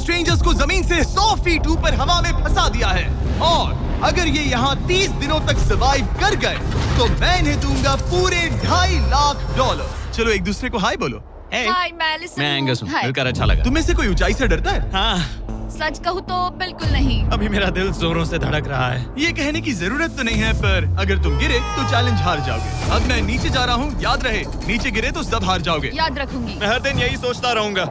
Strangers को जमीन से 100 फीट ऊपर हवा में फंसा दिया है और अगर ये यहाँ 30 दिनों तक सर्वाइव कर गए तो मैं इन्हें दूंगा पूरे $2.5 लाख। चलो एक दूसरे को हाय बोलो। हाय मैं एलिसन मैं एंगस हूँ, हाय। मिलकर अच्छा लगा। तुम्हें से कोई ऊंचाई से डरता है? हाँ, सच कहूँ तो बिल्कुल नहीं। अभी मेरा दिल जोरों से धड़क रहा है। ये कहने की जरूरत तो नहीं है, पर अगर तुम गिरे तो चैलेंज हार जाओगे। अब मैं नीचे जा रहा हूँ, याद रहे नीचे गिरे तो सब हार जाओगे। याद रखूंगी। मैं हर दिन यही सोचता रहूंगा।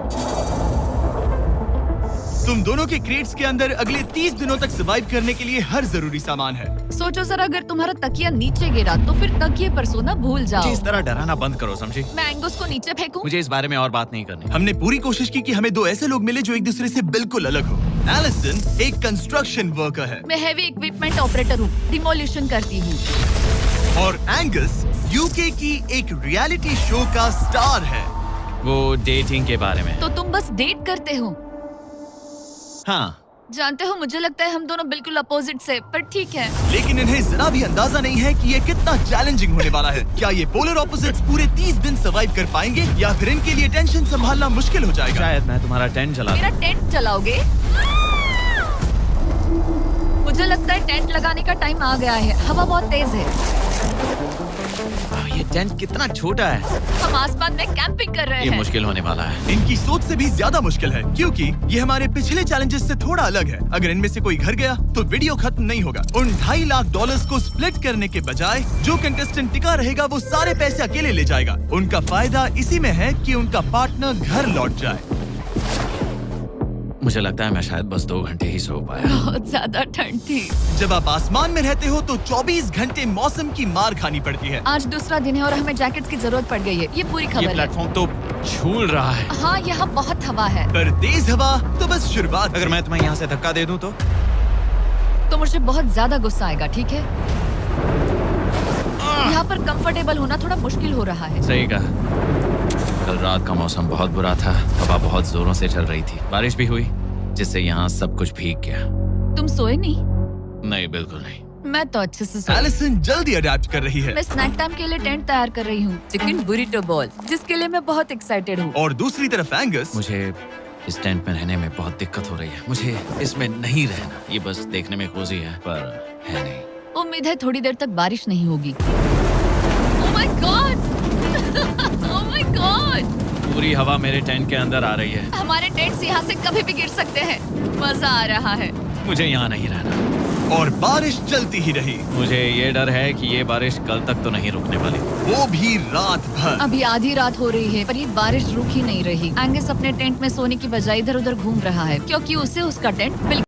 तुम दोनों के क्रेट्स के अंदर अगले 30 दिनों तक सर्वाइव करने के लिए हर जरूरी सामान है। सोचो सर, अगर तुम्हारा तकिया नीचे गिरा तो फिर तकिए पर सोना भूल मुझे जाओ। इस तरह डराना बंद करो, समझी? मैं एंगस को नीचे फेंकूं? मुझे इस बारे में और बात नहीं करनी। हमने पूरी कोशिश की कि हमें दो ऐसे लोग मिले जो एक दूसरे से बिल्कुल अलग हो। एलिसन एक कंस्ट्रक्शन वर्कर है मैं हेवी इक्विपमेंट ऑपरेटर हूँ, डिमोलिशन करती हूँ। और एंगस यूके की एक रियलिटी शो का स्टार है। वो डेटिंग के बारे में। तो तुम बस डेट करते हो? हाँ, जानते हो, मुझे लगता है हम दोनों बिल्कुल अपोजिट से, पर ठीक है। लेकिन इन्हें जरा भी अंदाजा नहीं है कि ये कितना चैलेंजिंग होने वाला है। क्या ये पोलर ऑपोजिट्स पूरे 30 दिन सर्वाइव कर पाएंगे या फिर इनके लिए टेंशन संभालना मुश्किल हो जाएगा? शायद मैं तुम्हारा टेंट जला मेरा टेंट जलाओगे? मुझे लगता है टेंट लगाने का टाइम आ गया है। हवा बहुत तेज है। ये टेंट कितना छोटा है। हम आसमान में कैंपिंग कर रहे ये हैं। मुश्किल होने वाला है। इनकी सोच से भी ज्यादा मुश्किल है क्योंकि ये हमारे पिछले चैलेंजेस से थोड़ा अलग है। अगर इनमें से कोई घर गया तो वीडियो खत्म नहीं होगा। उन $2.5 लाख को स्प्लिट करने के बजाय जो कंटेस्टेंट टिका रहेगा वो सारे पैसे अकेले ले जाएगा। उनका फायदा इसी में है कि उनका पार्टनर घर लौट जाए। मुझे लगता है मैं शायद बस 2 घंटे ही सो पाया। बहुत ज्यादा ठंड थी। जब आप आसमान में रहते हो तो 24 घंटे मौसम की मार खानी पड़ती है। आज दूसरा दिन है और हमें जैकेट्स की जरूरत पड़ गई है। ये पूरी ये खबर है। प्लेटफॉर्म तो झूल रहा है। हाँ, यहाँ बहुत हवा है। पर तेज हवा तो बस शुरुआत। अगर मैं तुम्हें यहाँ से धक्का दे दूं तो मुझे बहुत ज्यादा गुस्सा आएगा, ठीक है? यहाँ पर कंफर्टेबल होना थोड़ा मुश्किल हो रहा है। सही कहा। कल रात का मौसम बहुत बुरा था। हवा बहुत जोरों से चल रही थी। बारिश भी हुई जिससे यहाँ सब कुछ भीग गया। तुम सोए नहीं? नहीं, बिल्कुल नहीं। मैं तो अच्छे से सोई। एलिसन जल्दी अडेप्ट कर रही है मैं स्नैक टाइम के लिए टेंट तैयार कर रही हूँ, चिकन बुरिटो बॉल, जिसके लिए मैं बहुत एक्साइटेड हूँ। और दूसरी तरफ एंगस मुझे इस टेंट में रहने में बहुत दिक्कत हो रही है। मुझे इसमें नहीं रहना। ये बस देखने में कोजी है पर है नहीं। उम्मीद है थोड़ी देर तक बारिश नहीं होगी। Oh my God! Oh my God! पूरी हवा मेरे टेंट के अंदर आ रही है। हमारे टेंट्स यहाँ से कभी भी गिर सकते हैं। मजा आ रहा है। मुझे यहाँ नहीं रहना। और बारिश चलती ही रही, मुझे ये डर है कि ये बारिश कल तक तो नहीं रुकने वाली। वो भी रात भर। अभी आधी रात हो रही है पर ये बारिश रुक ही नहीं रही। एंगस अपने टेंट में सोने की बजाय इधर उधर घूम रहा है क्योंकि उसे उसका टेंट बिल्कुल